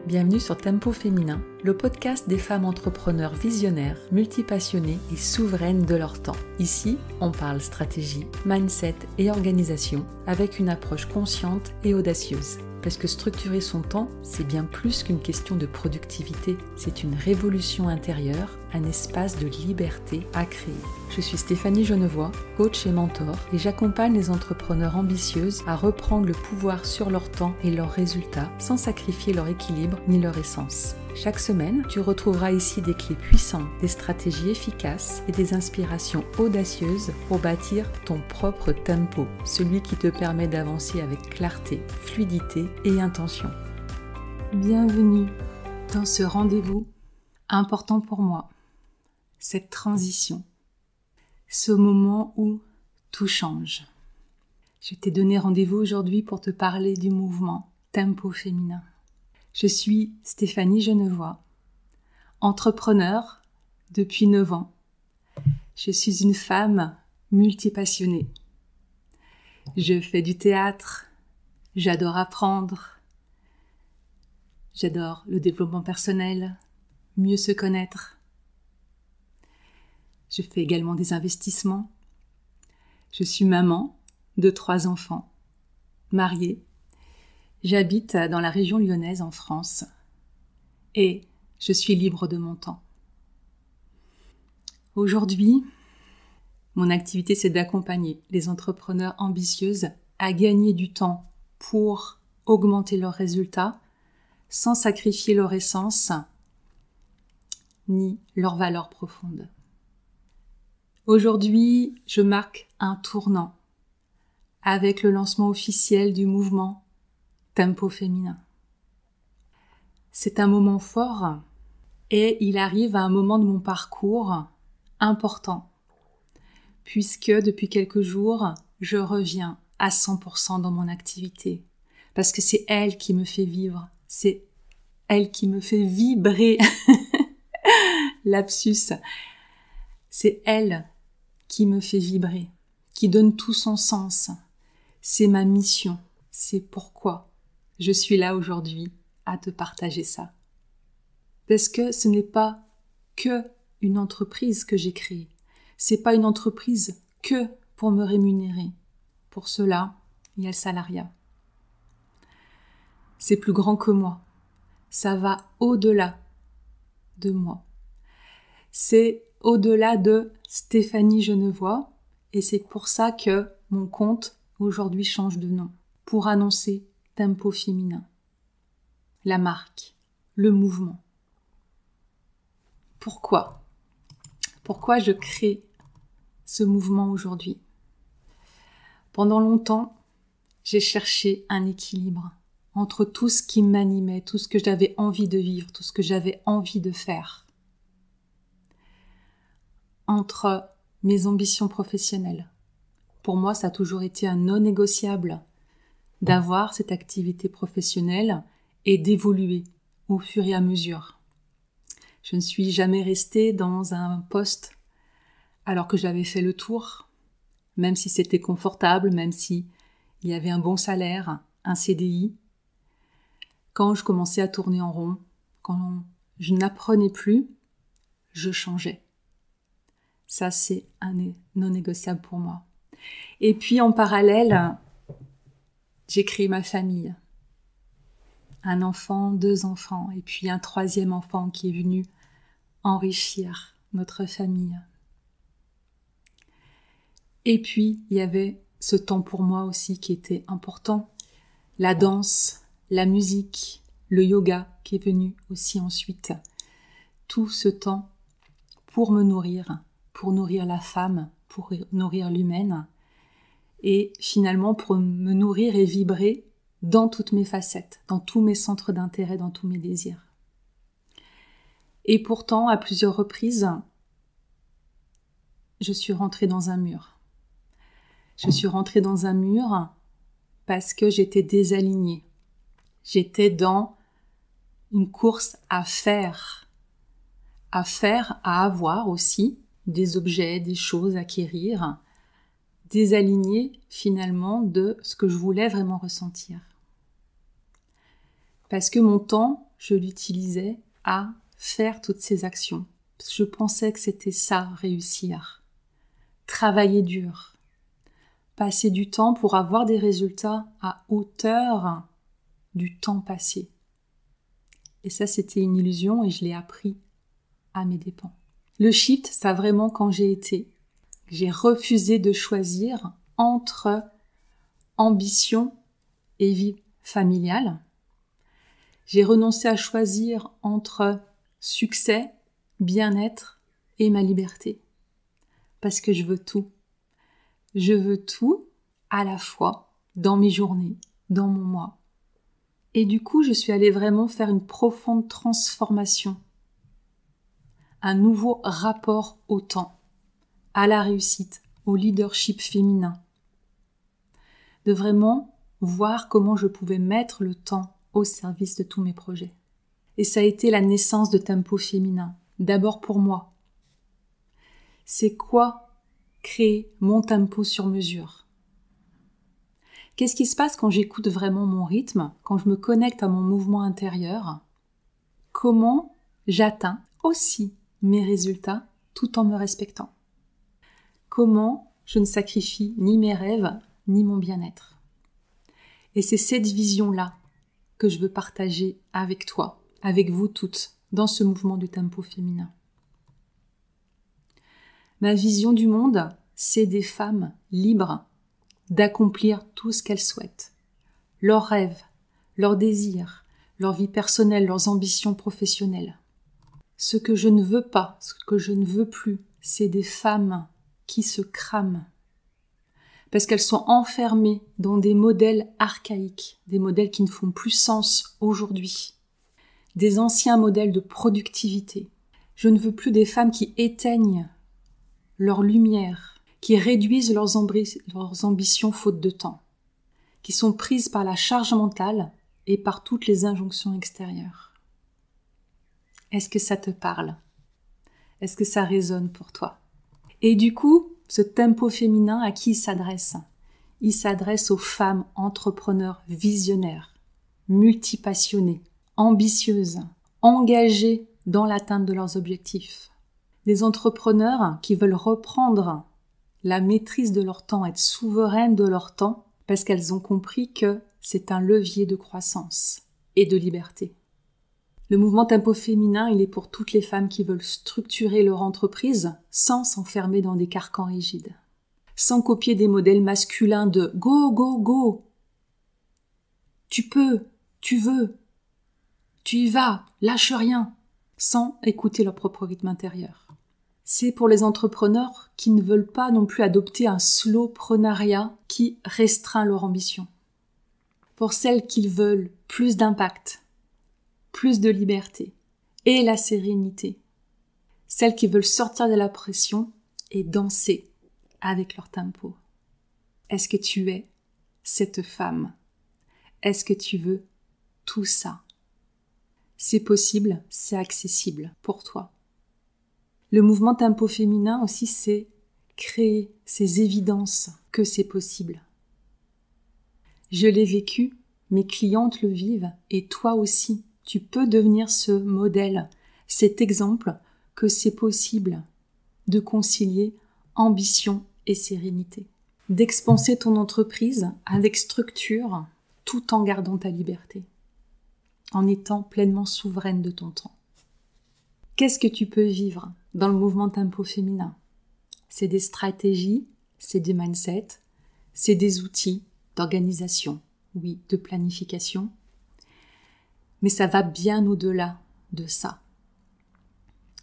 Bienvenue sur Tempo Féminin, le podcast des femmes entrepreneurs visionnaires, multipassionnées et souveraines de leur temps. Ici, on parle stratégie, mindset et organisation avec une approche consciente et audacieuse. Parce que structurer son temps, c'est bien plus qu'une question de productivité, c'est une révolution intérieure, un espace de liberté à créer. Je suis Stéphanie Genevois, coach et mentor, et j'accompagne les entrepreneurs ambitieuses à reprendre le pouvoir sur leur temps et leurs résultats sans sacrifier leur équilibre ni leur essence. Chaque semaine, tu retrouveras ici des clés puissantes, des stratégies efficaces et des inspirations audacieuses pour bâtir ton propre tempo, celui qui te permet d'avancer avec clarté, fluidité et intention. Bienvenue dans ce rendez-vous important pour moi, cette transition, ce moment où tout change. Je t'ai donné rendez-vous aujourd'hui pour te parler du mouvement Tempo Féminin. Je suis Stéphanie Genevois, entrepreneur depuis 9 ans. Je suis une femme multipassionnée. Je fais du théâtre, j'adore apprendre, j'adore le développement personnel, mieux se connaître. Je fais également des investissements. Je suis maman de 3 enfants, mariée. J'habite dans la région lyonnaise en France et je suis libre de mon temps. Aujourd'hui, mon activité, c'est d'accompagner les entrepreneurs ambitieuses à gagner du temps pour augmenter leurs résultats sans sacrifier leur essence ni leurs valeurs profondes. Aujourd'hui, je marque un tournant avec le lancement officiel du mouvement Tempo Féminin. C'est un moment fort et il arrive à un moment de mon parcours important puisque depuis quelques jours, je reviens à 100% dans mon activité parce que c'est elle qui me fait vivre, c'est elle qui me fait vibrer. Lapsus. C'est elle qui me fait vibrer, qui donne tout son sens. C'est ma mission, c'est pourquoi je suis là aujourd'hui à te partager ça. Parce que ce n'est pas que une entreprise que j'ai créée. C'est pas une entreprise que pour me rémunérer. Pour cela, il y a le salariat. C'est plus grand que moi. Ça va au-delà de moi. C'est au-delà de Stéphanie Genevois et c'est pour ça que mon compte aujourd'hui change de nom pour annoncer Tempo Féminin, la marque, le mouvement. Pourquoi je crée ce mouvement aujourd'hui? Pendant longtemps, j'ai cherché un équilibre entre tout ce qui m'animait, tout ce que j'avais envie de vivre, tout ce que j'avais envie de faire, entre mes ambitions professionnelles. Pour moi, ça a toujours été un non négociable d'avoir cette activité professionnelle et d'évoluer au fur et à mesure. Je ne suis jamais restée dans un poste alors que j'avais fait le tour, même si c'était confortable, même si il y avait un bon salaire, un CDI. Quand je commençais à tourner en rond, quand je n'apprenais plus, je changeais. Ça, c'est un non négociable pour moi. Et puis, en parallèle, j'ai créé ma famille. Un enfant, 2 enfants, et puis un 3e enfant qui est venu enrichir notre famille. Et puis, il y avait ce temps pour moi aussi qui était important. La danse, la musique, le yoga qui est venu aussi ensuite. Tout ce temps pour me nourrir, pour nourrir la femme, pour nourrir l'humaine, et finalement pour me nourrir et vibrer dans toutes mes facettes, dans tous mes centres d'intérêt, dans tous mes désirs. Et pourtant, à plusieurs reprises, je suis rentrée dans un mur. Je suis rentrée dans un mur parce que j'étais désalignée. J'étais dans une course à faire, à avoir aussi des objets, des choses à acquérir, désalignée finalement de ce que je voulais vraiment ressentir. Parce que mon temps je l'utilisais à faire toutes ces actions. Parce que je pensais que c'était ça, réussir. Travailler dur. Passer du temps pour avoir des résultats à hauteur du temps passé. Et ça, c'était une illusion et je l'ai appris à mes dépens. Le shift, ça vraiment quand j'ai refusé de choisir entre ambition et vie familiale. J'ai renoncé à choisir entre succès, bien-être et ma liberté. Parce que je veux tout. Je veux tout à la fois dans mes journées, dans mon mois. Et du coup, je suis allée vraiment faire une profonde transformation. Un nouveau rapport au temps, à la réussite, au leadership féminin. De vraiment voir comment je pouvais mettre le temps au service de tous mes projets. Et ça a été la naissance de Tempo Féminin. D'abord pour moi. C'est quoi créer mon tempo sur mesure? Qu'est-ce qui se passe quand j'écoute vraiment mon rythme, quand je me connecte à mon mouvement intérieur? Comment j'atteins aussi mes résultats tout en me respectant? Comment je ne sacrifie ni mes rêves, ni mon bien-être? Et c'est cette vision-là que je veux partager avec toi, avec vous toutes, dans ce mouvement du tempo féminin. Ma vision du monde, c'est des femmes libres d'accomplir tout ce qu'elles souhaitent. Leurs rêves, leurs désirs, leur vie personnelle, leurs ambitions professionnelles. Ce que je ne veux pas, ce que je ne veux plus, c'est des femmes qui se crament. Parce qu'elles sont enfermées dans des modèles archaïques, des modèles qui ne font plus sens aujourd'hui. Des anciens modèles de productivité. Je ne veux plus des femmes qui éteignent leur lumière, qui réduisent leurs ambitions faute de temps, qui sont prises par la charge mentale et par toutes les injonctions extérieures. Est-ce que ça te parle? Est-ce que ça résonne pour toi? Et du coup, ce tempo féminin, à qui il s'adresse? Il s'adresse aux femmes entrepreneurs visionnaires, multipassionnées, ambitieuses, engagées dans l'atteinte de leurs objectifs. Des entrepreneurs qui veulent reprendre la maîtrise de leur temps, être souveraines de leur temps, parce qu'elles ont compris que c'est un levier de croissance et de liberté. Le mouvement tempo féminin, il est pour toutes les femmes qui veulent structurer leur entreprise sans s'enfermer dans des carcans rigides, sans copier des modèles masculins de « go, go, go »,« tu peux, tu veux »,« tu y vas, lâche rien », sans écouter leur propre rythme intérieur. C'est pour les entrepreneurs qui ne veulent pas non plus adopter un slowpreneuriat qui restreint leur ambition. Pour celles qui veulent plus d'impact, plus de liberté et la sérénité. Celles qui veulent sortir de la pression et danser avec leur tempo. Est-ce que tu es cette femme? Est-ce que tu veux tout ça? C'est possible, c'est accessible pour toi. Le mouvement tempo féminin aussi, c'est créer ces évidences que c'est possible. Je l'ai vécu, mes clientes le vivent et toi aussi. Tu peux devenir ce modèle, cet exemple que c'est possible de concilier ambition et sérénité. D'expanser ton entreprise avec structure tout en gardant ta liberté, en étant pleinement souveraine de ton temps. Qu'est-ce que tu peux vivre dans le mouvement tempo féminin? C'est des stratégies, c'est des mindsets, c'est des outils d'organisation, oui, de planification. Mais ça va bien au-delà de ça.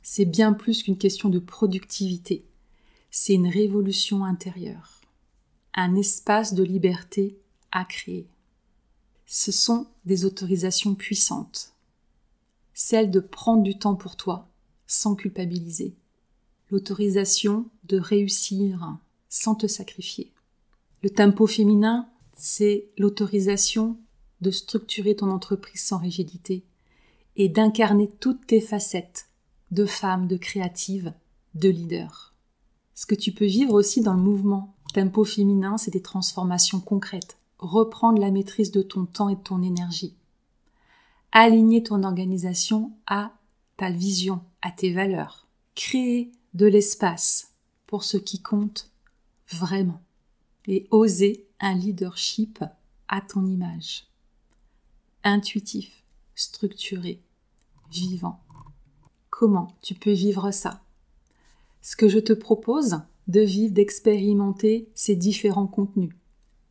C'est bien plus qu'une question de productivité. C'est une révolution intérieure. Un espace de liberté à créer. Ce sont des autorisations puissantes. Celle de prendre du temps pour toi, sans culpabiliser. L'autorisation de réussir sans te sacrifier. Le tempo féminin, c'est l'autorisation de structurer ton entreprise sans rigidité et d'incarner toutes tes facettes de femme, de créative, de leader. Ce que tu peux vivre aussi dans le mouvement tempo féminin, c'est des transformations concrètes. Reprendre la maîtrise de ton temps et de ton énergie. aligner ton organisation à ta vision, à tes valeurs. Créer de l'espace pour ce qui compte vraiment. Et oser un leadership à ton image. Intuitif, structuré, vivant. Comment tu peux vivre ça? Ce que je te propose de vivre, d'expérimenter ces différents contenus.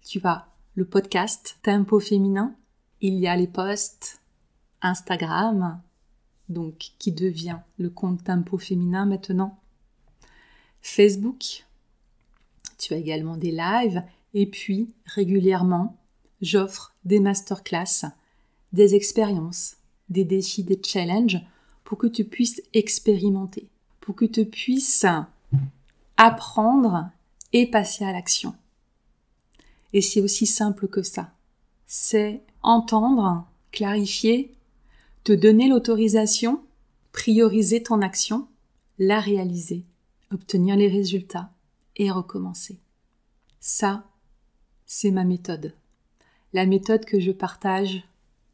Tu as le podcast Tempo Féminin, il y a les posts Instagram, donc qui devient le compte Tempo Féminin maintenant. Facebook, tu as également des lives et puis régulièrement, j'offre des masterclass, des expériences, des défis, des challenges pour que tu puisses expérimenter, pour que tu puisses apprendre et passer à l'action. Et c'est aussi simple que ça. C'est entendre, clarifier, te donner l'autorisation, prioriser ton action, la réaliser, obtenir les résultats et recommencer. Ça, c'est ma méthode. La méthode que je partage,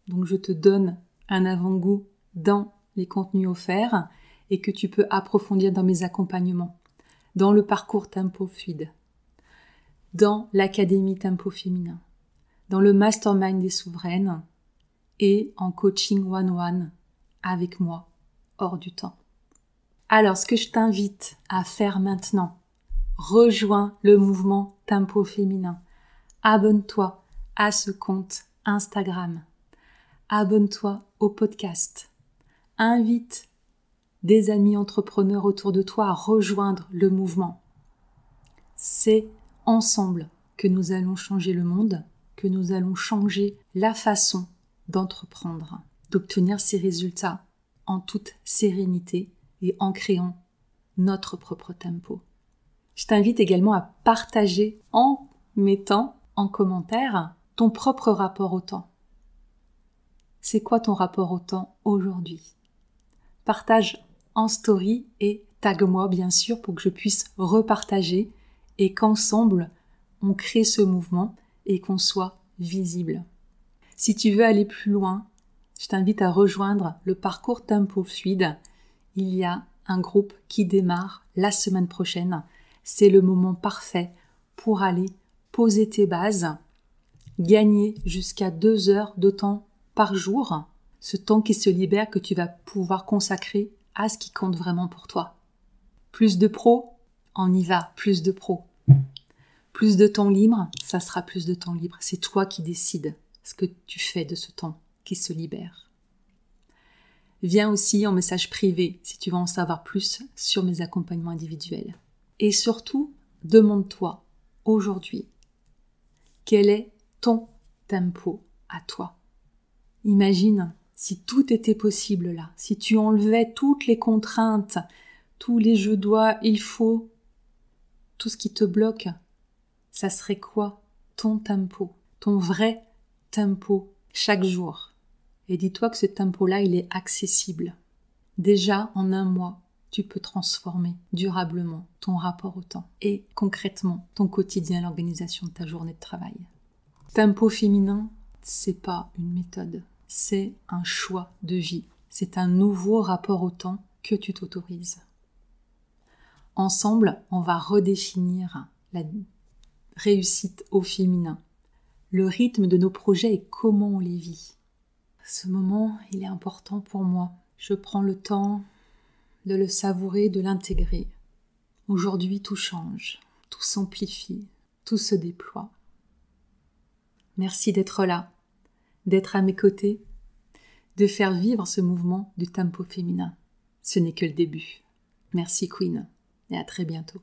donc je te donne un avant-goût dans les contenus offerts et que tu peux approfondir dans mes accompagnements, dans le parcours Tempo Fluide, dans l'Académie Tempo Féminin, dans le Mastermind des Souveraines et en coaching one-one avec moi, hors du temps. Alors, ce que je t'invite à faire maintenant, rejoins le mouvement Tempo Féminin. Abonne-toi à ce compte Instagram. Abonne-toi au podcast. Invite des amis entrepreneurs autour de toi à rejoindre le mouvement. C'est ensemble que nous allons changer le monde, que nous allons changer la façon d'entreprendre, d'obtenir ces résultats en toute sérénité et en créant notre propre tempo. Je t'invite également à partager en mettant en commentaire ton propre rapport au temps. C'est quoi ton rapport au temps aujourd'hui? Partage en story et tag-moi bien sûr pour que je puisse repartager et qu'ensemble on crée ce mouvement et qu'on soit visible. Si tu veux aller plus loin, je t'invite à rejoindre le parcours Tempo Fluide. Il y a un groupe qui démarre la semaine prochaine. C'est le moment parfait pour aller poser tes bases, gagner jusqu'à 2 heures de temps par jour, ce temps qui se libère que tu vas pouvoir consacrer à ce qui compte vraiment pour toi. Plus de pros, on y va, plus de pros. Plus de temps libre, ça sera plus de temps libre. C'est toi qui décides ce que tu fais de ce temps qui se libère. Viens aussi en message privé si tu veux en savoir plus sur mes accompagnements individuels. Et surtout, demande-toi aujourd'hui, quel est ton tempo à toi? Imagine si tout était possible là, si tu enlevais toutes les contraintes, tous les je dois, il faut, tout ce qui te bloque, ça serait quoi ton tempo, ton vrai tempo chaque jour? Et dis-toi que ce tempo-là, il est accessible. Déjà, en 1 mois, tu peux transformer durablement ton rapport au temps et concrètement ton quotidien, l'organisation de ta journée de travail. Tempo féminin, c'est pas une méthode, c'est un choix de vie. C'est un nouveau rapport au temps que tu t'autorises. Ensemble, on va redéfinir la réussite au féminin, le rythme de nos projets et comment on les vit. Ce moment, il est important pour moi. Je prends le temps de le savourer, de l'intégrer. Aujourd'hui, tout change, tout s'amplifie, tout se déploie. Merci d'être là, d'être à mes côtés, de faire vivre ce mouvement du tempo féminin. Ce n'est que le début. Merci Queen et à très bientôt.